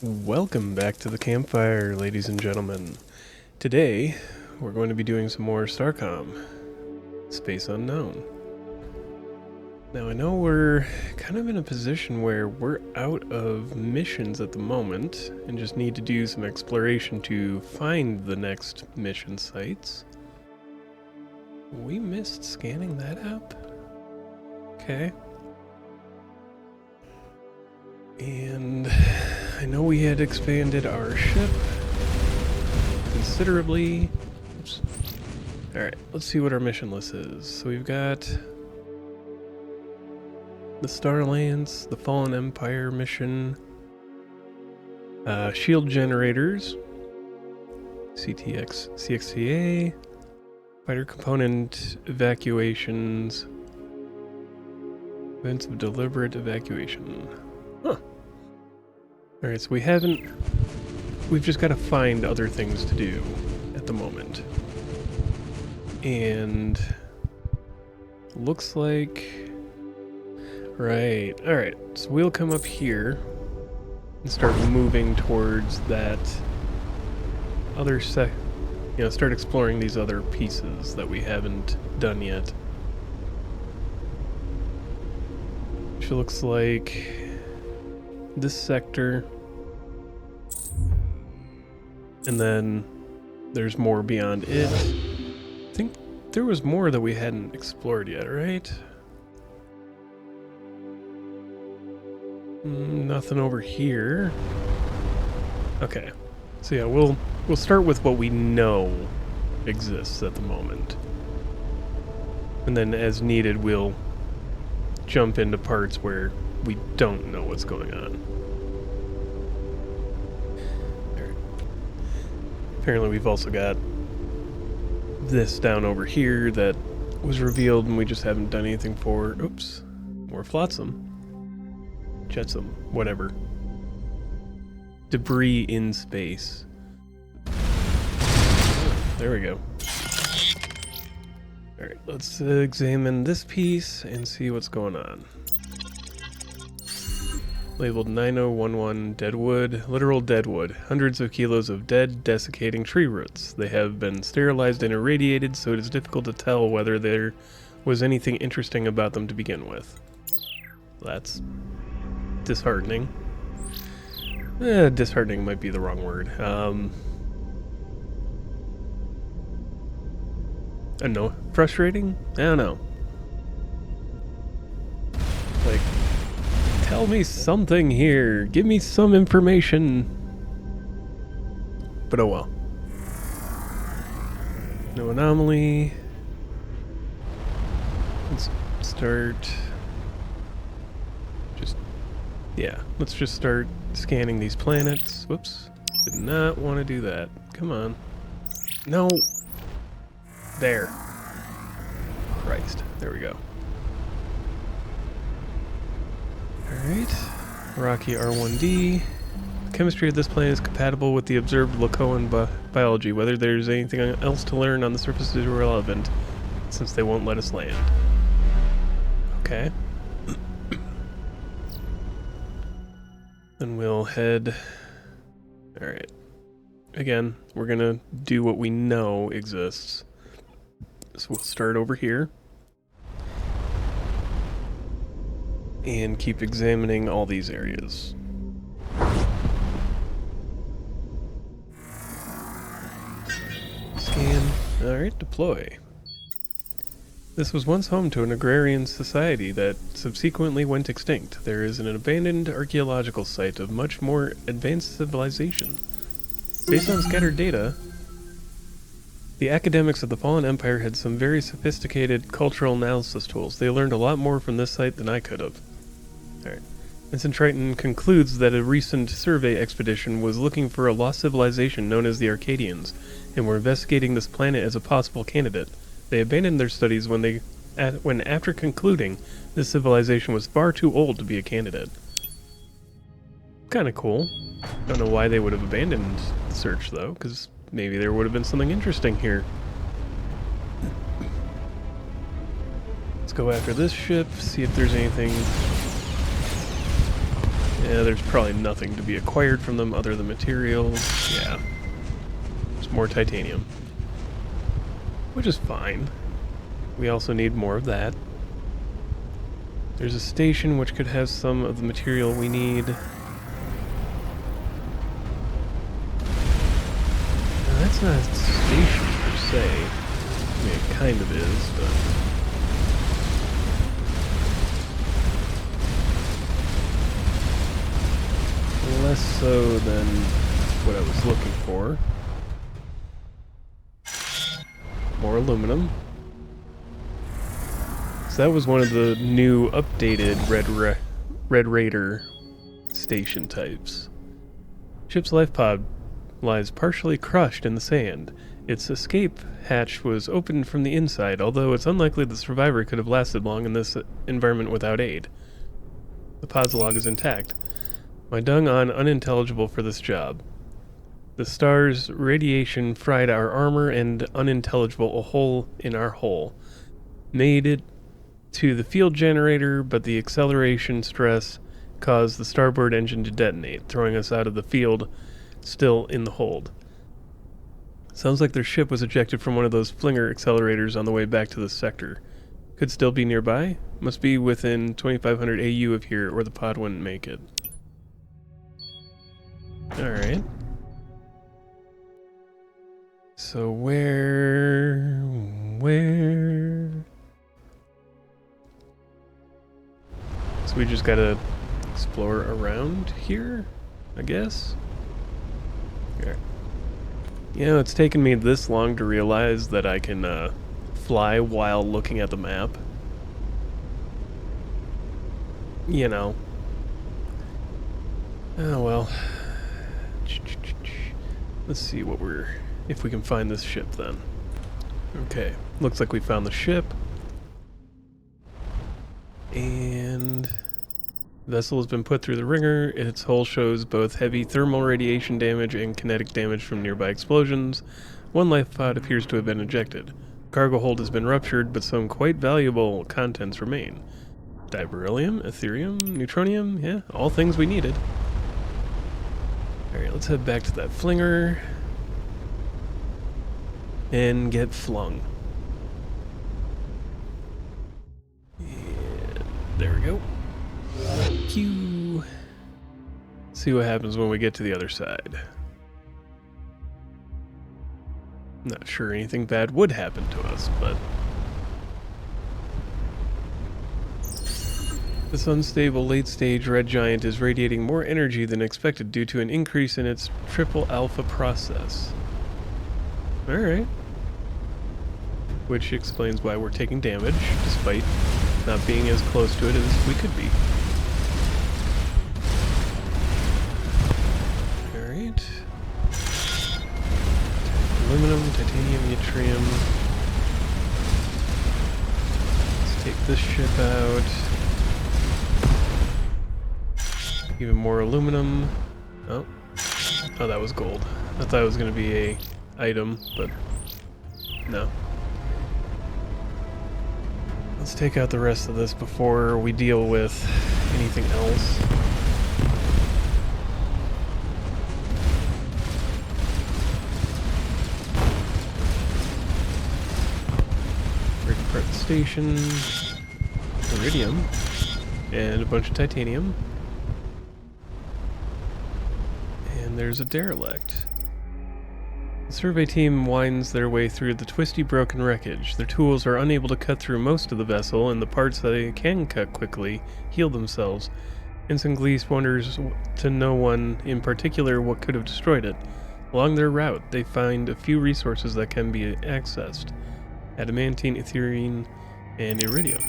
Welcome back to the campfire, ladies and gentlemen. Today, we're going to be doing some more Starcom, Space Unknown. Now, I know we're kind of in a position where we're out of missions at the moment and just need to do some exploration to find the next mission sites. We missed scanning that up? Okay. And I know we had expanded our ship considerably. Oops. Alright, let's see what our mission list is. So we've got the Starlands, the Fallen Empire mission, shield generators, CXCA, fighter component evacuations, events of deliberate evacuation. Huh. Alright, so we've just got to find other things to do at the moment. And looks like, right, alright, so we'll come up here and start moving towards that other start exploring these other pieces that we haven't done yet. Which looks like this sector, and then there's more beyond it. I think there was more that we hadn't explored yet, right? Nothing over here. Okay, so yeah, we'll start with what we know exists at the moment, and then as needed we'll jump into parts where we don't know what's going on. Apparently we've also got this down over here that was revealed and we just haven't done anything for. Oops. More flotsam. Jetsam. Whatever. Debris in space. There we go. Alright, let's examine this piece and see what's going on. Labeled 9011 deadwood, literal deadwood. Hundreds of kilos of dead, desiccating tree roots. They have been sterilized and irradiated, so it is difficult to tell whether there was anything interesting about them to begin with. That's disheartening. Disheartening might be the wrong word. I don't know. Frustrating? I don't know. Like, tell me something here. Give me some information. But oh well. No anomaly. Let's start. Let's just start scanning these planets. Whoops. Did not want to do that. Come on. No. There. Christ. There we go. Alright. Rocky R1D. The chemistry of this planet is compatible with the observed Lakoan biology. Whether there's anything else to learn on the surface is irrelevant, since they won't let us land. Okay. Then we'll head... Alright. Again, we're gonna do what we know exists. So we'll start over here. And keep examining all these areas. Scan. Alright, deploy. This was once home to an agrarian society that subsequently went extinct. There is an abandoned archaeological site of much more advanced civilization. Based on scattered data, the academics of the Fallen Empire had some very sophisticated cultural analysis tools. They learned a lot more from this site than I could have. Alright. Vincent Triton concludes that a recent survey expedition was looking for a lost civilization known as the Arcadians, and were investigating this planet as a possible candidate. They abandoned their studies when after concluding this civilization was far too old to be a candidate. Kinda cool. Don't know why they would have abandoned the search though, because maybe there would have been something interesting here. Let's go after this ship, see if there's anything Yeah, there's probably nothing to be acquired from them other than materials. Yeah. There's more titanium. Which is fine. We also need more of that. There's a station which could have some of the material we need. Now, that's not a station per se. I mean, it kind of is, but... less so than what I was looking for. More aluminum. So that was one of the new updated Red Raider station types. Ship's life pod lies partially crushed in the sand. Its escape hatch was opened from the inside, although it's unlikely the survivor could have lasted long in this environment without aid. The pod's log is intact. My dung on unintelligible for this job. The star's radiation fried our armor and unintelligible a hole in our hull. Made it to the field generator, but the acceleration stress caused the starboard engine to detonate, throwing us out of the field, still in the hold. Sounds like their ship was ejected from one of those flinger accelerators on the way back to the sector. Could still be nearby. Must be within 2500 AU of here, or the pod wouldn't make it. Alright. So where... So we just gotta explore around here, I guess? Okay. You know, it's taken me this long to realize that I can fly while looking at the map. You know. Oh well. Let's see what if we can find this ship then. Okay, looks like we found the ship. And the vessel has been put through the ringer. Its hull shows both heavy thermal radiation damage and kinetic damage from nearby explosions. One life pod appears to have been ejected. Cargo hold has been ruptured, but some quite valuable contents remain. Beryllium, Ethereum, Neutronium, yeah, all things we needed. Alright, let's head back to that flinger and get flung. And there we go. Q. See what happens when we get to the other side. Not sure anything bad would happen to us, but... This unstable late-stage red giant is radiating more energy than expected due to an increase in its triple alpha process. Alright. Which explains why we're taking damage, despite not being as close to it as we could be. Alright. Aluminum, titanium, yttrium. Let's take this ship out. Even more aluminum. Oh. Oh, that was gold. I thought it was going to be a item, but no. Let's take out the rest of this before we deal with anything else. Break apart the station. Iridium. And a bunch of titanium. And there's a derelict. The survey team winds their way through the twisty, broken wreckage. Their tools are unable to cut through most of the vessel, and the parts that they can cut quickly heal themselves. Ensign Gleese wonders to no one in particular what could have destroyed it. Along their route, they find a few resources that can be accessed: adamantine, ethereum, and iridium.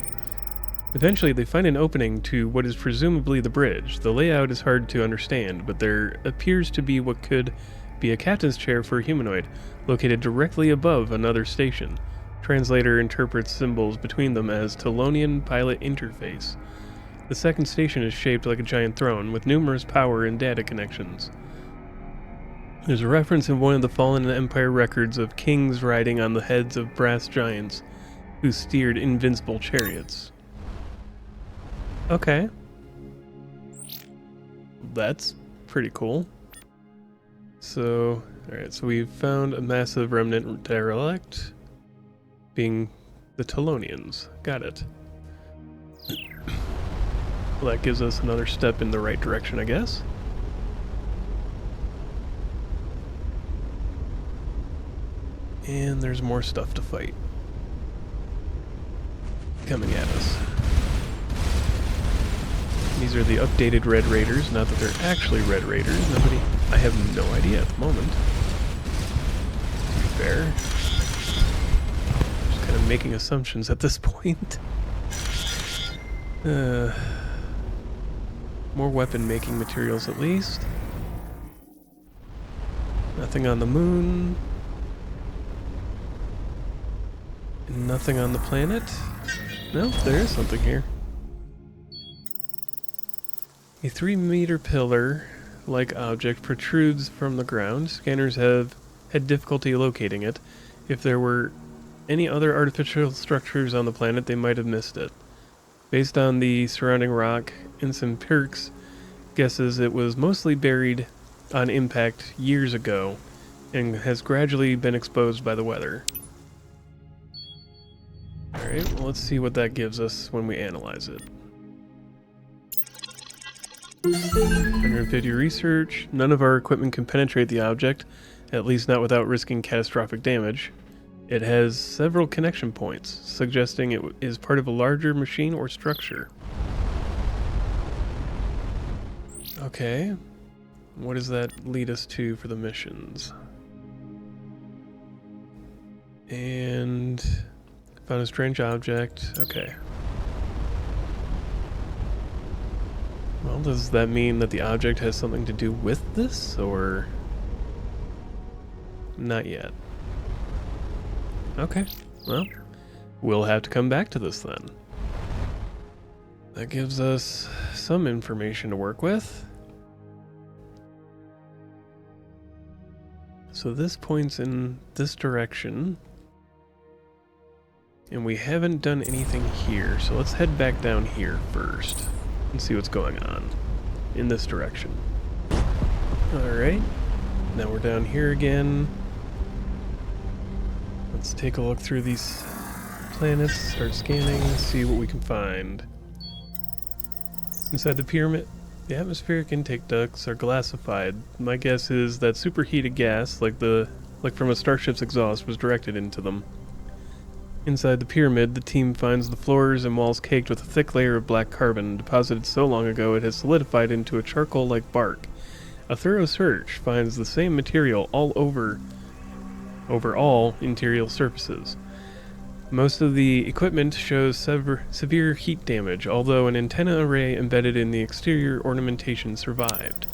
Eventually, they find an opening to what is presumably the bridge. The layout is hard to understand, but there appears to be what could be a captain's chair for a humanoid, located directly above another station. Translator interprets symbols between them as Telonian Pilot Interface. The second station is shaped like a giant throne, with numerous power and data connections. There's a reference in one of the Fallen Empire records of kings riding on the heads of brass giants who steered invincible chariots. Okay. that's pretty cool. So, alright, so we've found a massive remnant derelict, being the Telonians. Got it. Well, that gives us another step in the right direction, I guess. And there's more stuff to fight coming at us. These are the updated Red Raiders, not that they're actually Red Raiders. I have no idea at the moment. To be fair. Just kind of making assumptions at this point. More weapon making materials at least. Nothing on the moon. Nothing on the planet. No, there is something here. A 3-meter pillar-like object protrudes from the ground. Scanners have had difficulty locating it. If there were any other artificial structures on the planet, they might have missed it. Based on the surrounding rock and some Pirk's guesses, it was mostly buried on impact years ago and has gradually been exposed by the weather. Alright, well, let's see what that gives us when we analyze it. 150 research. None of our equipment can penetrate the object, at least not without risking catastrophic damage. It has several connection points, suggesting it is part of a larger machine or structure. Okay. What does that lead us to for the missions? And found a strange object. Okay. Well, does that mean that the object has something to do with this, or not yet? Okay, well, we'll have to come back to this then. That gives us some information to work with. So this points in this direction. And we haven't done anything here, so let's head back down here first and see what's going on in this direction. Alright, now we're down here again. Let's take a look through these planets, start scanning, see what we can find. Inside the pyramid, the atmospheric intake ducts are glassified. My guess is that superheated gas, like from a starship's exhaust, was directed into them. Inside the pyramid, the team finds the floors and walls caked with a thick layer of black carbon, deposited so long ago it has solidified into a charcoal-like bark. A thorough search finds the same material all over all interior surfaces. Most of the equipment shows severe heat damage, although an antenna array embedded in the exterior ornamentation survived.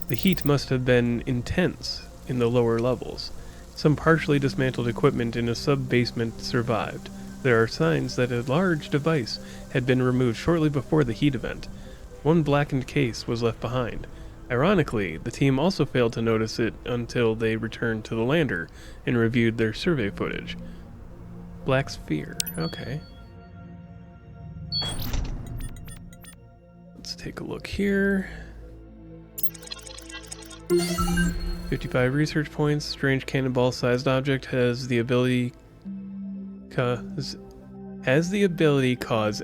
The heat must have been intense in the lower levels. Some partially dismantled equipment in a sub-basement survived. There are signs that a large device had been removed shortly before the heat event. One blackened case was left behind. Ironically, the team also failed to notice it until they returned to the lander and reviewed their survey footage. Black sphere. Okay. Let's take a look here. 55 research points. Strange cannonball-sized object has the ability cause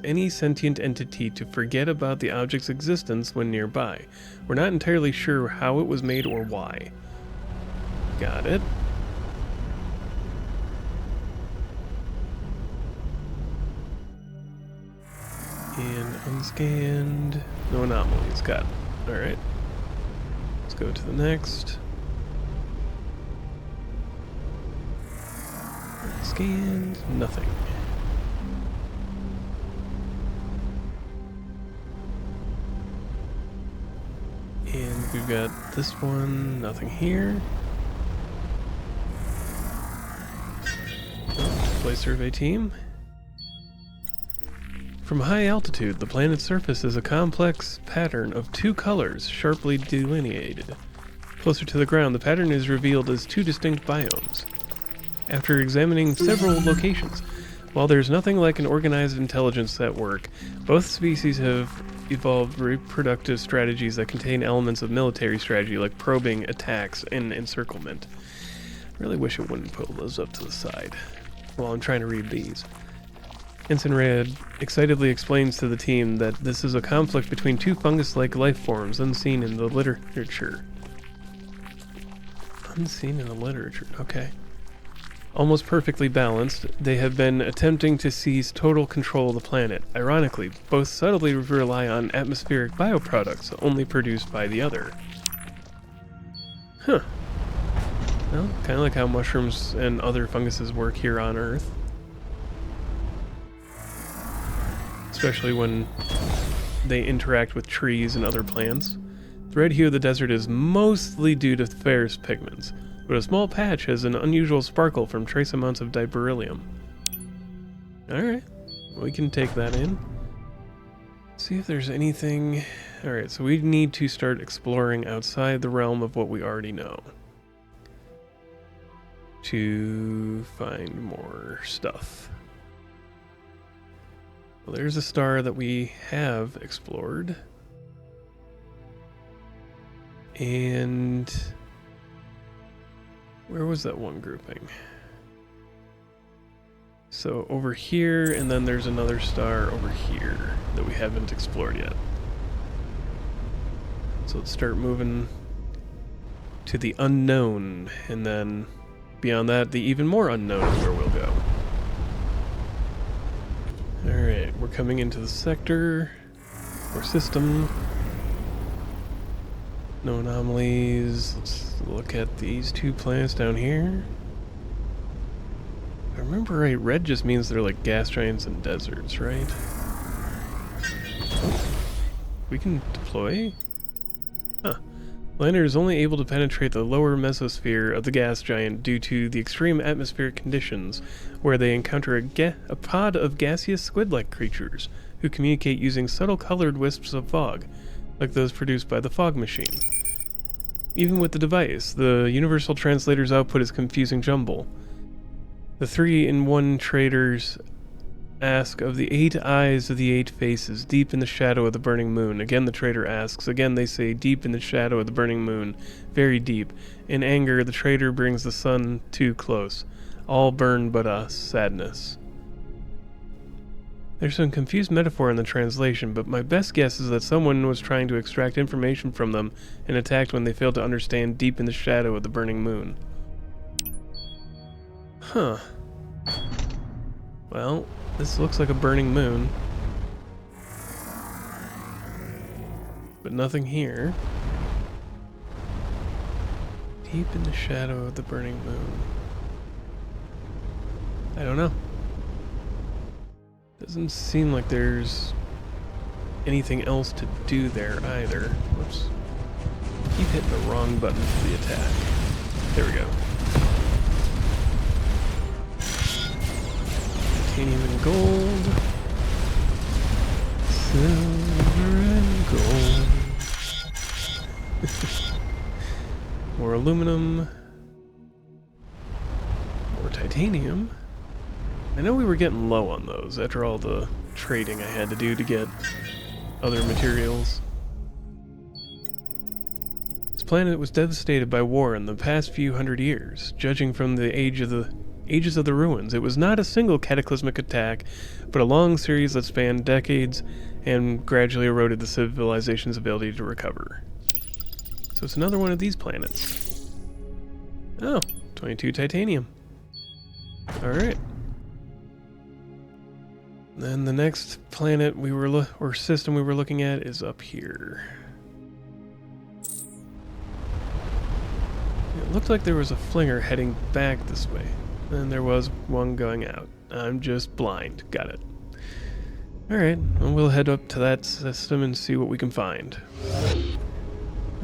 any sentient entity to forget about the object's existence when nearby. We're not entirely sure how it was made or why. Got it. And unscanned. No anomalies. Got it. Alright. Let's go to the next. Unscanned. Nothing. And we've got this one. Nothing here. Display survey team. From high altitude, the planet's surface is a complex pattern of two colors, sharply delineated. Closer to the ground, the pattern is revealed as two distinct biomes. After examining several locations, while there's nothing like an organized intelligence at work, both species have evolved reproductive strategies that contain elements of military strategy like probing, attacks, and encirclement. I really wish it wouldn't pull those up to the side while I'm trying to read these. Ensign Red excitedly explains to the team that this is a conflict between two fungus-like life forms unseen in the literature. Unseen in the literature, okay. Almost perfectly balanced, they have been attempting to seize total control of the planet. Ironically, both subtly rely on atmospheric bioproducts only produced by the other. Huh. Well, kind of like how mushrooms and other funguses work here on Earth. Especially when they interact with trees and other plants. The red hue of the desert is mostly due to ferrous pigments, but a small patch has an unusual sparkle from trace amounts of diberyllium. Alright, we can take that in. See if there's anything... Alright, so we need to start exploring outside the realm of what we already know to find more stuff. Well, there's a star that we have explored. And where was that one grouping? So over here, and then there's another star over here that we haven't explored yet. So let's start moving to the unknown, and then beyond that, the even more unknown is where we'll go. Alright, we're coming into the sector, or system. No anomalies. Let's look at these two planets down here. If I remember right, red just means they're like gas giants and deserts, right? Oh, we can deploy? Huh. Lander is only able to penetrate the lower mesosphere of the gas giant due to the extreme atmospheric conditions, where they encounter a pod of gaseous squid-like creatures who communicate using subtle colored wisps of fog, like those produced by the fog machine. Even with the device, the universal translator's output is confusing jumble. The 3-in-1 traders ask of the 8 eyes of the 8 faces, deep in the shadow of the burning moon. Again the trader asks. Again they say, deep in the shadow of the burning moon. Very deep. In anger, the trader brings the sun too close. All burn but us. Sadness. There's some confused metaphor in the translation, but my best guess is that someone was trying to extract information from them and attacked when they failed to understand deep in the shadow of the burning moon. Huh. Well, this looks like a burning moon. But nothing here. Deep in the shadow of the burning moon. I don't know. Doesn't seem like there's anything else to do there either. Whoops. Keep hitting the wrong button for the attack. There we go. Titanium and gold. Silver and gold. More aluminum. More titanium. I know we were getting low on those after all the trading I had to do to get other materials. This planet was devastated by war in the past few hundred years. Judging from the ages of the ruins, it was not a single cataclysmic attack, but a long series that spanned decades and gradually eroded the civilization's ability to recover. So it's another one of these planets. Oh, 22 titanium. Alright. Then the next planet we were or system we were looking at is up here. It looked like there was a flinger heading back this way, and there was one going out. I'm just blind. Got it. Alright, well, we'll head up to that system and see what we can find.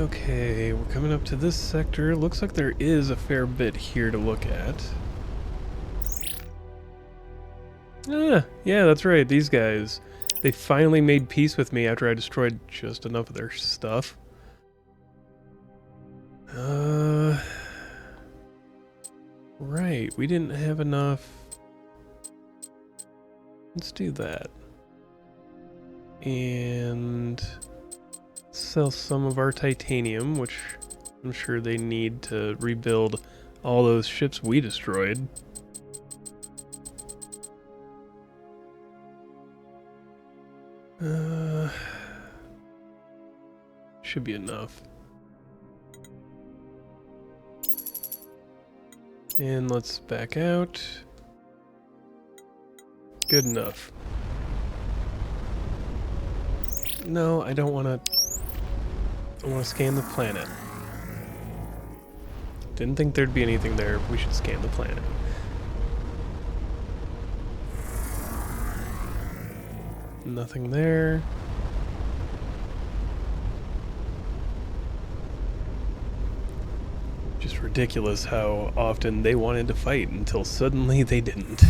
Okay, we're coming up to this sector. Looks like there is a fair bit here to look at. Ah, yeah, that's right, these guys. They finally made peace with me after I destroyed just enough of their stuff. Right, we didn't have enough. Let's do that. And sell some of our titanium, which I'm sure they need to rebuild all those ships we destroyed. Should be enough. And let's back out. Good enough. No, I don't want to. I want to scan the planet. Didn't think there'd be anything there. We should scan the planet. Nothing there. Just ridiculous how often they wanted to fight until suddenly they didn't.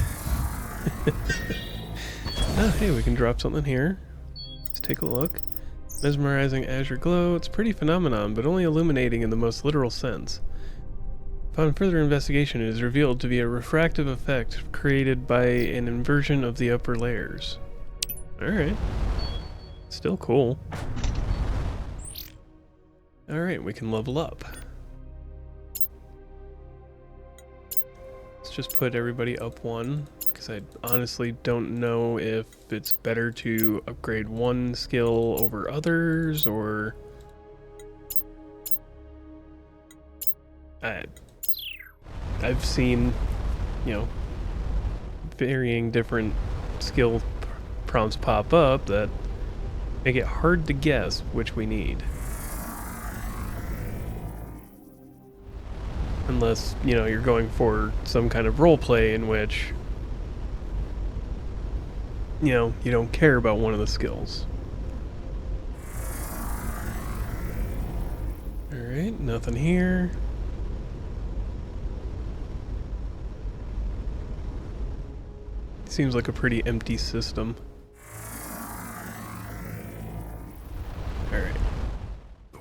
Oh, hey, we can drop something here. Let's take a look. Mesmerizing azure glow. It's a pretty phenomenon, but only illuminating in the most literal sense. Upon further investigation, it is revealed to be a refractive effect created by an inversion of the upper layers. Alright. Still cool. Alright, we can level up. Let's just put everybody up one, because I honestly don't know if it's better to upgrade one skill over others, or... I've seen, you know, varying different skill prompts pop up that make it hard to guess which we need. Unless, you know, you're going for some kind of role play in which, you know, you don't care about one of the skills. Alright, nothing here. Seems like a pretty empty system. Alright.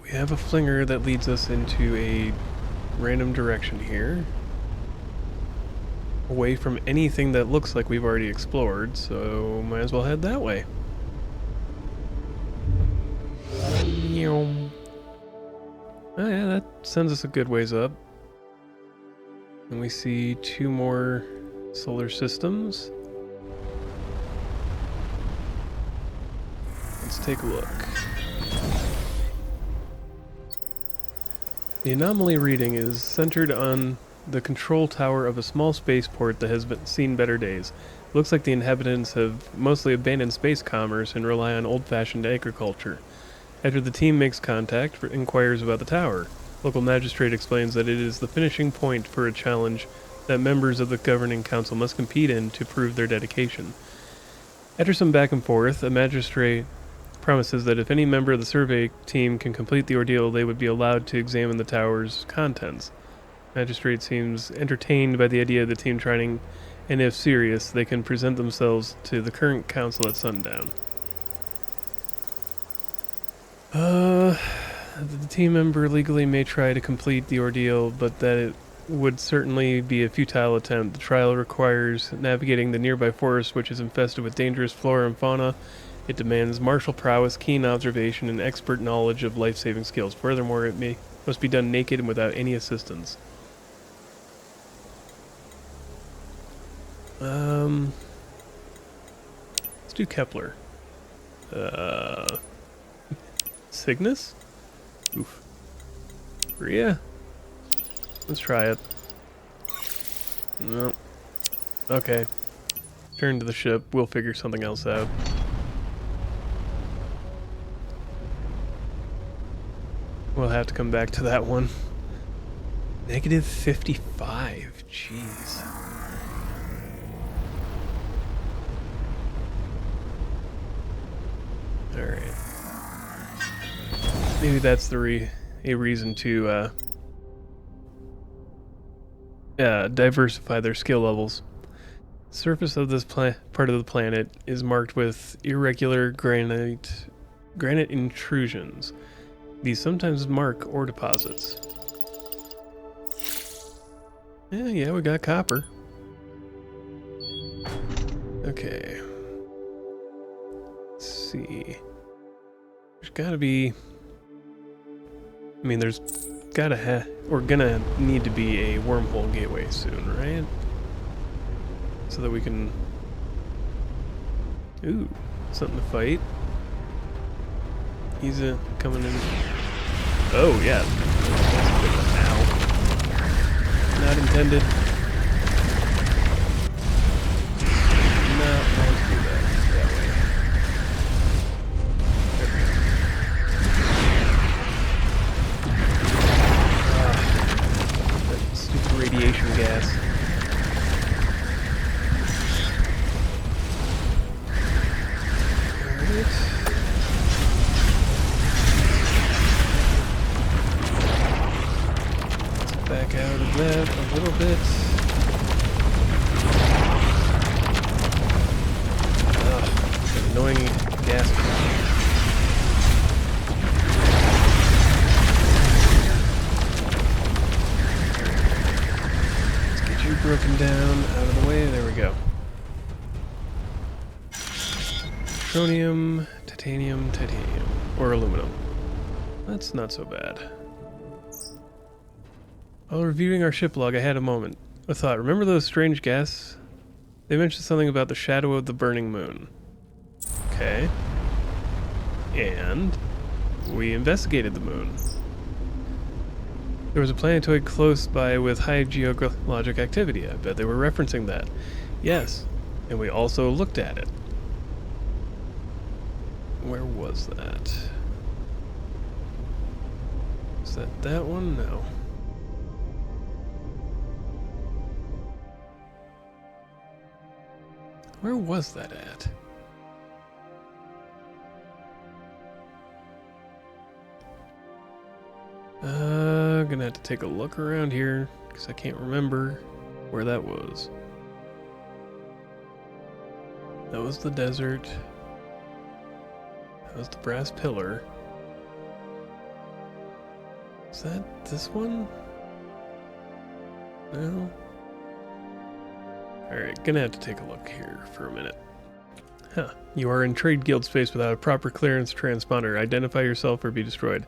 We have a flinger that leads us into a random direction here. Away from anything that looks like we've already explored, so might as well head that way. Oh yeah, that sends us a good ways up. And we see 2 more solar systems. Let's take a look. The anomaly reading is centered on the control tower of a small spaceport that has seen better days. It looks like the inhabitants have mostly abandoned space commerce and rely on old-fashioned agriculture. After the team makes contact, inquires about the tower. Local magistrate explains that it is the finishing point for a challenge that members of the governing council must compete in to prove their dedication. After some back and forth, a magistrate promises that if any member of the survey team can complete the ordeal, they would be allowed to examine the tower's contents. Magistrate seems entertained by the idea of the team trying, and if serious, they can present themselves to the current council at sundown. The team member legally may try to complete the ordeal, but that it would certainly be a futile attempt. The trial requires navigating the nearby forest, which is infested with dangerous flora and fauna. It demands martial prowess, keen observation, and expert knowledge of life-saving skills. Furthermore, it must be done naked and without any assistance. Let's do Kepler. Cygnus? Oof. Rhea? Let's try it. No. Okay. Turn to the ship. We'll figure something else out. We'll have to come back to that one. Negative 55. Jeez. Alright. Maybe that's a reason to diversify their skill levels. The surface of this part of the planet is marked with irregular granite intrusions. These sometimes mark ore deposits. Yeah, we got copper. Okay. Let's see. gotta be... I mean, there's we're gonna need to be a wormhole gateway soon, right? So that we can... Ooh, something to fight. He's coming in. Oh, yeah. That's a big one. Ow. Not intended. Not meant to do that way. That stupid radiation gas. Back out of that a little bit. Ugh, annoying gas. Let's get you broken down out of the way. There we go. Tronium, titanium, or aluminum. That's not so bad. While reviewing our ship log, I had a thought. Remember those strange guests? They mentioned something about the shadow of the burning moon. Okay. And we investigated the moon. There was a planetoid close by with high geologic activity. I bet they were referencing that. Yes. And we also looked at it. Where was that? Is that one? No. Where was that at? Gonna have to take a look around here, because I can't remember where that was. That was the desert. That was the brass pillar. Is that this one? No? Alright, gonna have to take a look here for a minute. Huh. You are in Trade Guild space without a proper clearance transponder. Identify yourself or be destroyed.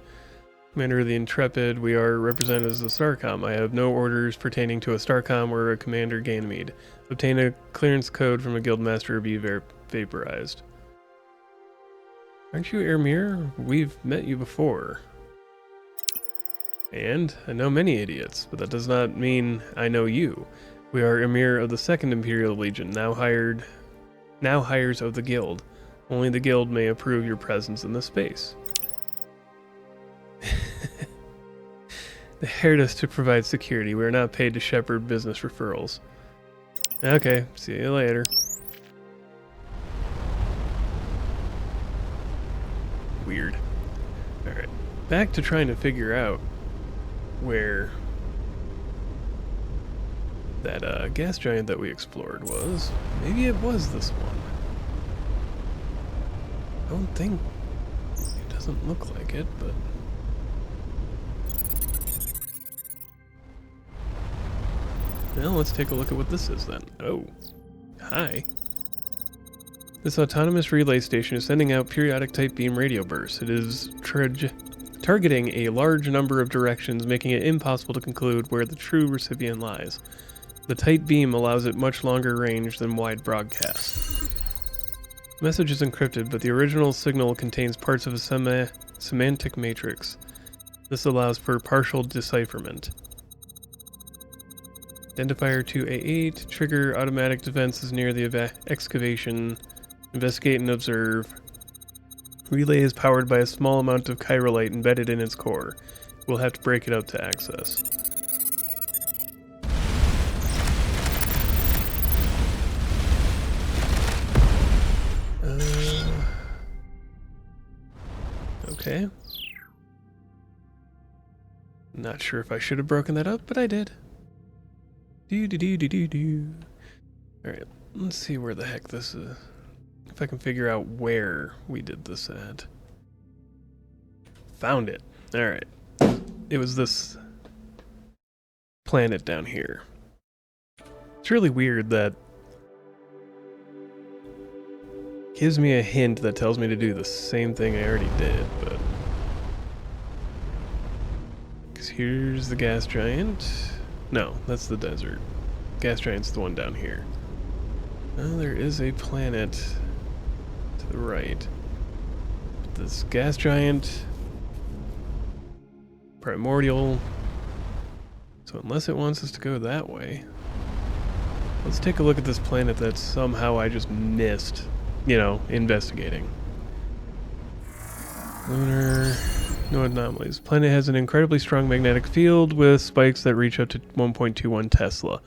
Commander of the Intrepid, we are represented as the Starcom. I have no orders pertaining to a Starcom or a Commander Ganymede. Obtain a clearance code from a guild master or be vaporized. Aren't you Ermir? We've met you before. And I know many idiots, but that does not mean I know you. We are Emir of the 2nd Imperial Legion, now hires of the Guild. Only the Guild may approve your presence in this space. They hired us to provide security. We are not paid to shepherd business referrals. Okay, see you later. Weird. Alright, back to trying to figure out where that gas giant that we explored was. Maybe it was this one. I don't think... It doesn't look like it, but... Well, let's take a look at what this is then. Oh. Hi. This autonomous relay station is sending out periodic type beam radio bursts. It is targeting a large number of directions, making it impossible to conclude where the true recipient lies. The tight beam allows it much longer range than wide broadcast. The message is encrypted, but the original signal contains parts of a semantic matrix. This allows for partial decipherment. Identifier 2A8, trigger automatic defenses near the excavation, investigate and observe. Relay is powered by a small amount of chirolite embedded in its core. We'll have to break it up to access. Okay. Not sure if I should have broken that up, but I did. Alright, let's see where the heck this is. If I can figure out where we did this at. Found it. Alright. It was this planet down here. It's really weird that gives me a hint that tells me to do the same thing I already did, but... Because here's the gas giant. No, that's the desert. Gas giant's the one down here. Oh, there is a planet to the right. This gas giant... Primordial. So unless it wants us to go that way... Let's take a look at this planet that somehow I just missed, you know, investigating. Lunar, no anomalies. Planet has an incredibly strong magnetic field with spikes that reach up to 1.21 Tesla.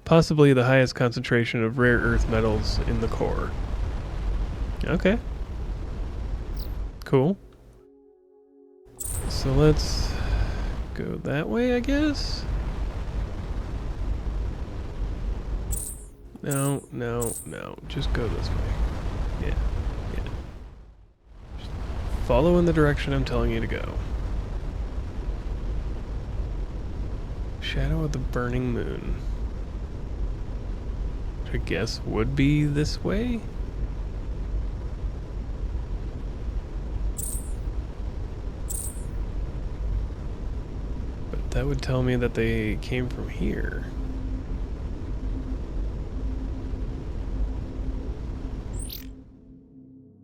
Possibly the highest concentration of rare earth metals in the core. Okay. Cool. So let's go that way, I guess? No, no, no. Just go this way. Yeah, yeah. Just follow in the direction I'm telling you to go. Shadow of the burning moon. Which I guess would be this way? But that would tell me that they came from here.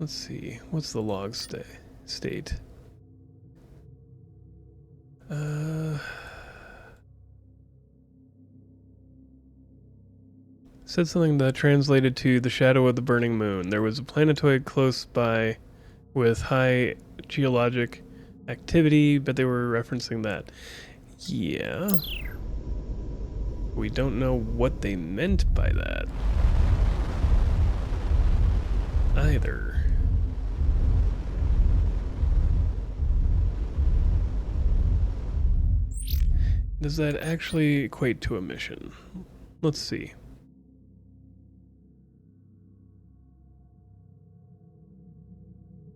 Let's see, what's the log state? Said something that translated to the shadow of the burning moon. There was a planetoid close by with high geologic activity, but they were referencing that. Yeah. We don't know what they meant by that. Either. Does that actually equate to a mission? Let's see.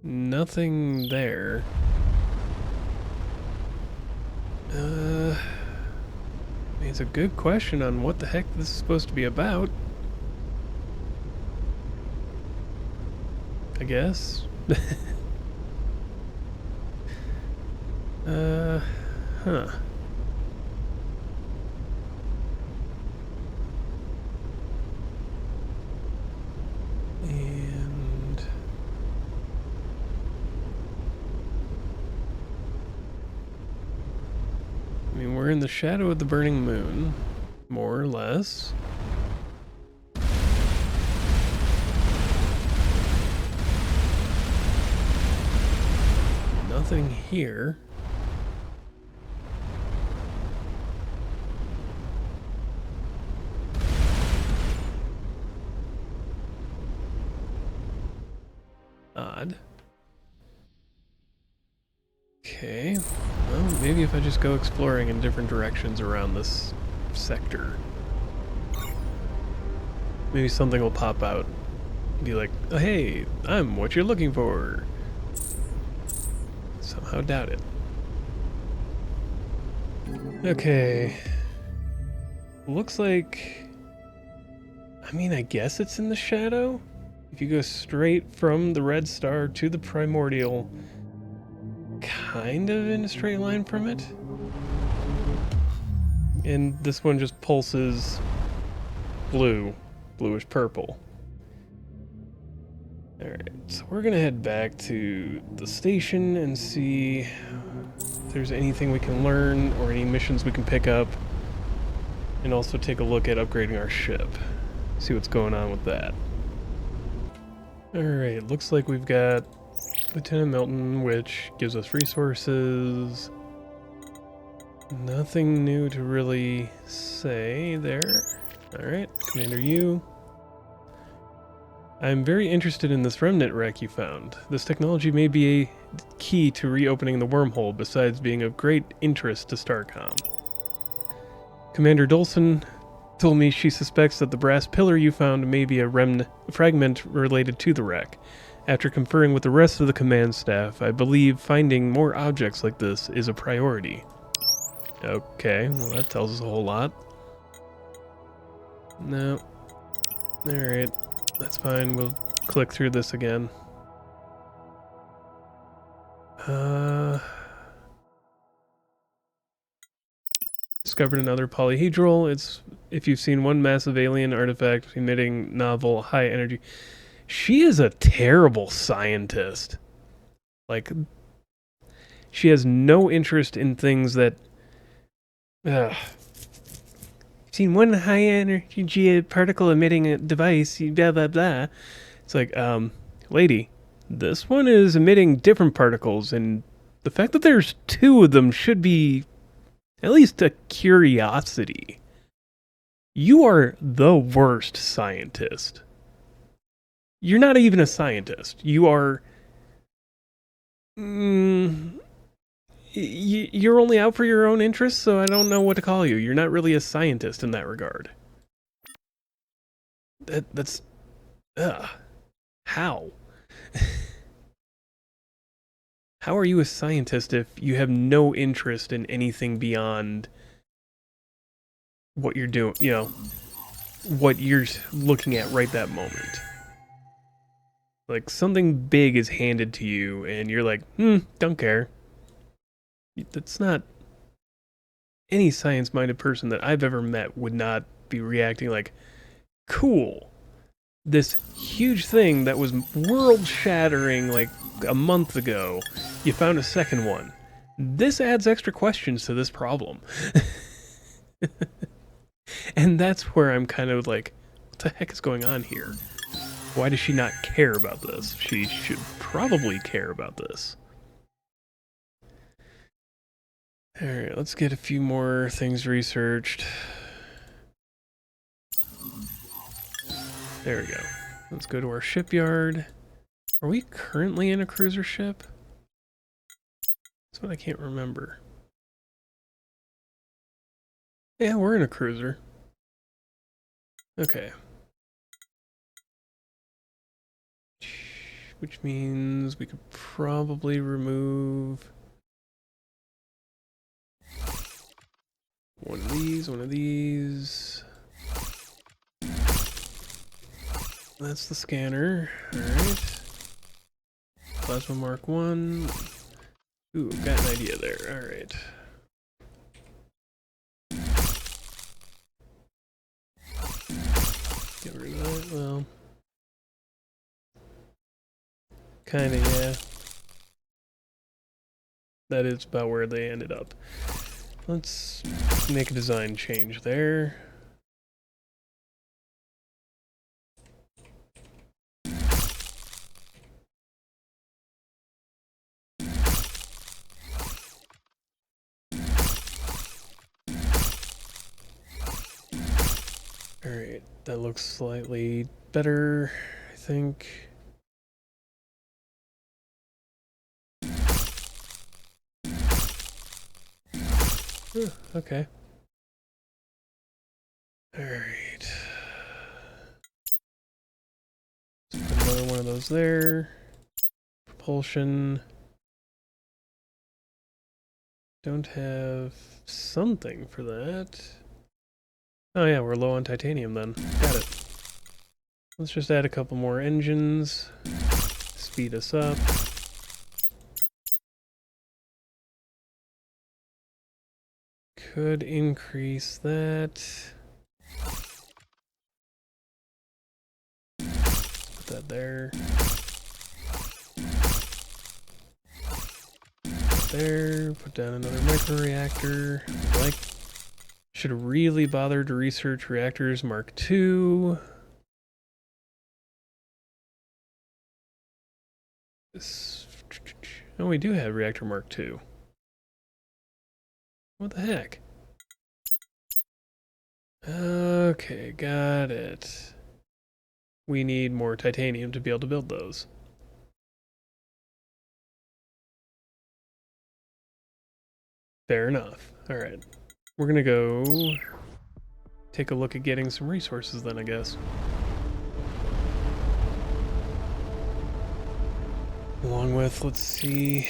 Nothing there. It's a good question on what the heck this is supposed to be about. I guess. Huh. And I mean, we're in the shadow of the burning moon, more or less. Nothing here. Odd. Okay, well, maybe if I just go exploring in different directions around this sector, maybe something will pop out and be like, oh, hey, I'm what you're looking for. Somehow doubt it. Okay. Looks like... I mean, I guess it's in the shadow? If you go straight from the red star to the primordial, kind of in a straight line from it. And this one just pulses blue, bluish purple. Alright, so we're gonna head back to the station and see if there's anything we can learn or any missions we can pick up. And also take a look at upgrading our ship. See what's going on with that. Alright, looks like we've got Lieutenant Milton, which gives us resources. Nothing new to really say there. Alright, Commander Yu. I'm very interested in this remnant wreck you found. This technology may be a key to reopening the wormhole, besides being of great interest to Starcom. Commander Dolson told me she suspects that the brass pillar you found may be a fragment related to the wreck. After conferring with the rest of the command staff, I believe finding more objects like this is a priority. Okay, well that tells us a whole lot. No. Alright, that's fine. We'll click through this again. Discovered another polyhedral. It's if you've seen one massive alien artifact emitting novel high energy. She is a terrible scientist. Like, she has no interest in things that. Seen one high energy particle emitting device. Blah blah blah. It's like, lady, this one is emitting different particles, and the fact that there's two of them should be at least a curiosity. You are the worst scientist. You're not even a scientist. You are... you're only out for your own interests, so I don't know what to call you. You're not really a scientist in that regard. That's... How? How are you a scientist if you have no interest in anything beyond what you're doing, you know, what you're looking at right that moment? Like, something big is handed to you, and you're like, don't care. That's not... Any science-minded person that I've ever met would not be reacting like, cool. This huge thing that was world-shattering like a month ago, you found a second one. This adds extra questions to this problem. And that's where I'm kind of like, what the heck is going on here? Why does she not care about this? She should probably care about this. Alright, let's get a few more things researched. There we go. Let's go to our shipyard. Are we currently in a cruiser ship? That's what I can't remember. Yeah, we're in a cruiser. Okay. Which means we could probably remove one of these. That's the scanner. Alright. Plasma Mark 1. Ooh, got an idea there. Alright. Get rid of that. Well. Kinda, yeah. That is about where they ended up. Let's make a design change there. Alright, that looks slightly better, I think. Okay. Alright. Let's put another one of those there. Propulsion. Don't have something for that. Oh yeah, we're low on titanium then. Got it. Let's just add a couple more engines. Speed us up. Could increase that. Put that there. There. Put down another microreactor. Like, should have really bothered to research reactors Mark II. Oh, we do have reactor Mark II. What the heck? Okay, got it. We need more titanium to be able to build those. Fair enough. Alright. We're gonna go take a look at getting some resources then, I guess. Along with, let's see...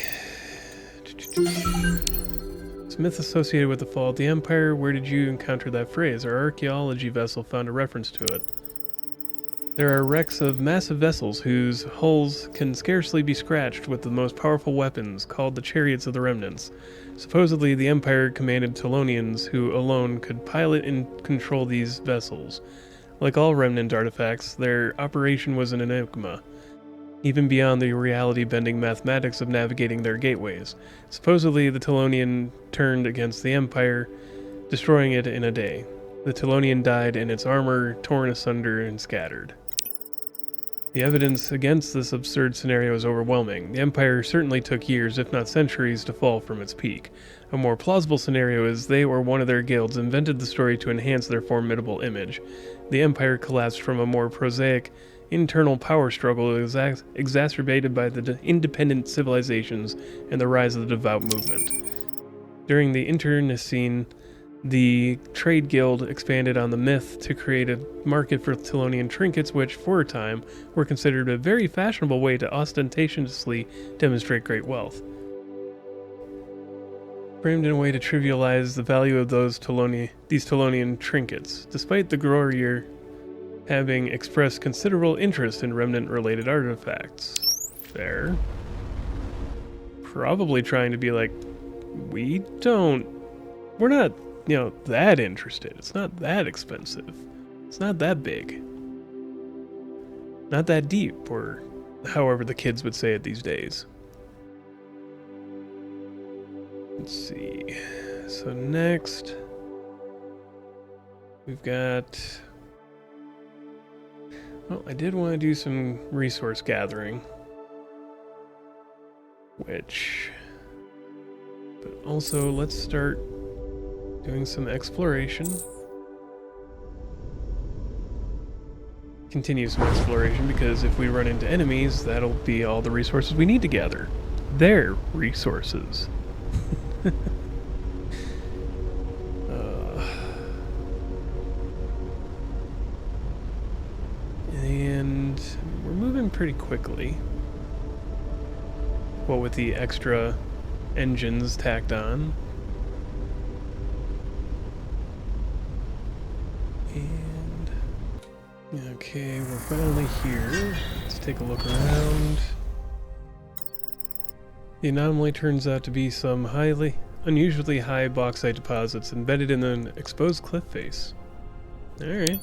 It's myth associated with the fall of the Empire. Where did you encounter that phrase? Our archaeology vessel found a reference to it. There are wrecks of massive vessels whose hulls can scarcely be scratched with the most powerful weapons, called the chariots of the remnants. Supposedly, the Empire commanded Telonians who alone could pilot and control these vessels. Like all remnant artifacts, their operation was an enigma, even beyond the reality-bending mathematics of navigating their gateways. Supposedly, the Telonian turned against the Empire, destroying it in a day. The Telonian died and its armor torn asunder and scattered. The evidence against this absurd scenario is overwhelming. The Empire certainly took years, if not centuries, to fall from its peak. A more plausible scenario is they or one of their guilds invented the story to enhance their formidable image. The Empire collapsed from a more prosaic, internal power struggle exacerbated by the independent civilizations and the rise of the devout movement. During the internecine, the trade guild expanded on the myth to create a market for Telonian trinkets, which, for a time, were considered a very fashionable way to ostentatiously demonstrate great wealth. Framed in a way to trivialize the value of these Telonian trinkets, despite the Grorier having expressed considerable interest in remnant-related artifacts. Fair. Probably trying to be like, we're not, that interested. It's not that expensive. It's not that big. Not that deep, or however the kids would say it these days. Let's see. So next, we've got... Well, I did want to do some resource gathering. But also, let's start doing some exploration. Continue some exploration, because if we run into enemies, that'll be all the resources we need to gather. Their resources. And we're moving pretty quickly. What with the extra engines tacked on. And okay, we're finally here. Let's take a look around. The anomaly turns out to be some unusually high bauxite deposits embedded in an exposed cliff face. Alright.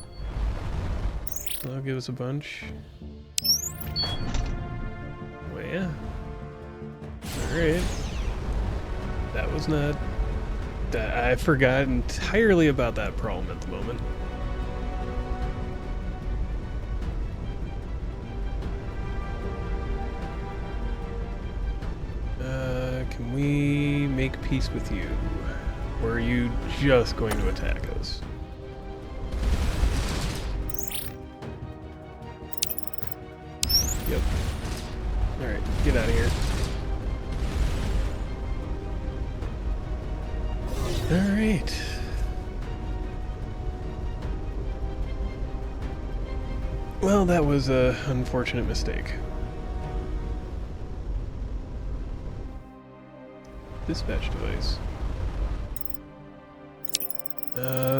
That'll give us a bunch. Well, yeah. Alright. That was not... I forgot entirely about that problem at the moment. Can we make peace with you? Or are you just going to attack us? Yep. Alright, get out of here. Alright. Well, that was an unfortunate mistake. Dispatch device.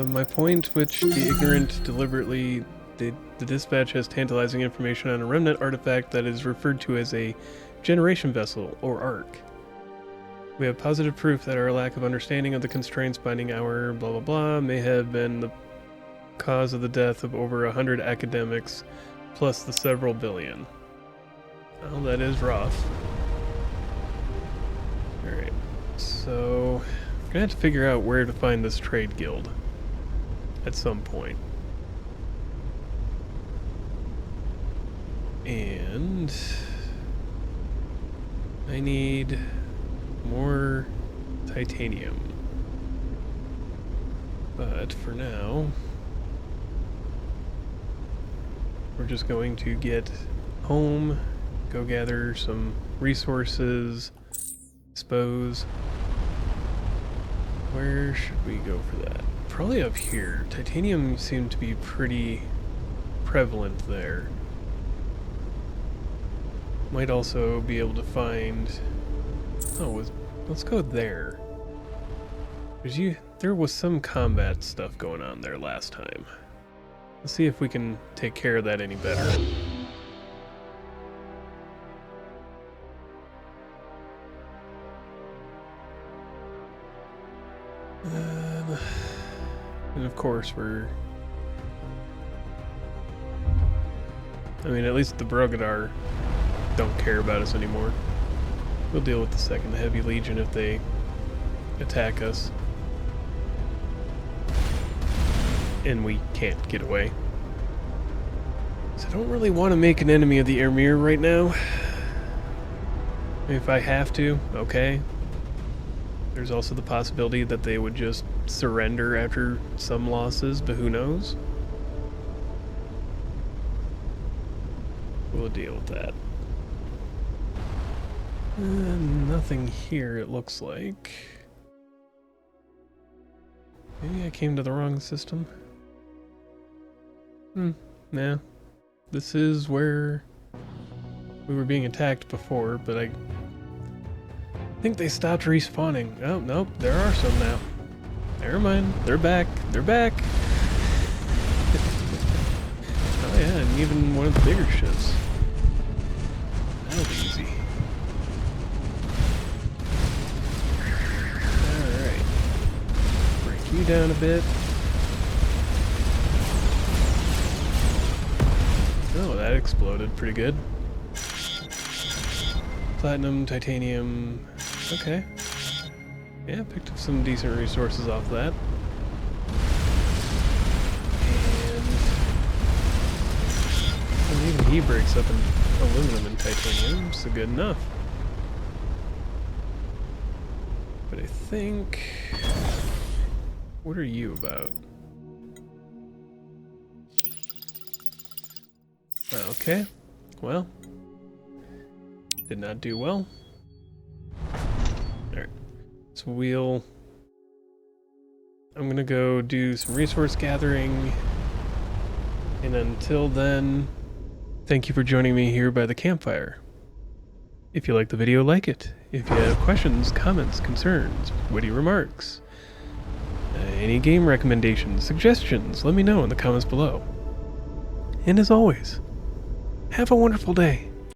My point, which the ignorant deliberately... The dispatch has tantalizing information on a remnant artifact that is referred to as a generation vessel, or ark. We have positive proof that our lack of understanding of the constraints binding our blah blah blah may have been the cause of the death of over 100 academics, plus the several billion. Well, that is rough. Alright, so we're gonna have to figure out where to find this trade guild at some point. And I need more titanium. But for now, we're just going to get home, go gather some resources, suppose. Where should we go for that? Probably up here. Titanium seemed to be pretty prevalent there. Might also be able to find... Oh, let's go there. There was some combat stuff going on there last time. Let's see if we can take care of that any better. And of course I mean, at least the Brogadar don't care about us anymore. We'll deal with the Second Heavy Legion if they attack us. And we can't get away. So I don't really want to make an enemy of the Emir right now. If I have to, okay. There's also the possibility that they would just surrender after some losses, but who knows? We'll deal with that. Nothing here, it looks like. Maybe I came to the wrong system. Nah. This is where we were being attacked before, but I think they stopped respawning. Oh, nope, there are some now. Never mind, they're back. They're back! Oh yeah, and even one of the bigger ships. That'll be easy. Alright. Break you down a bit. Oh, that exploded pretty good. Platinum, titanium. Okay. Yeah, picked up some decent resources off that. And even he breaks up in aluminum and titanium, so good enough. But I think... What are you about? Okay, well, did not do well. Alright, so I'm gonna go do some resource gathering, and until then, thank you for joining me here by the campfire. If you like the video, like it. If you have questions, comments, concerns, witty remarks, any game recommendations, suggestions, let me know in the comments below. And as always, have a wonderful day.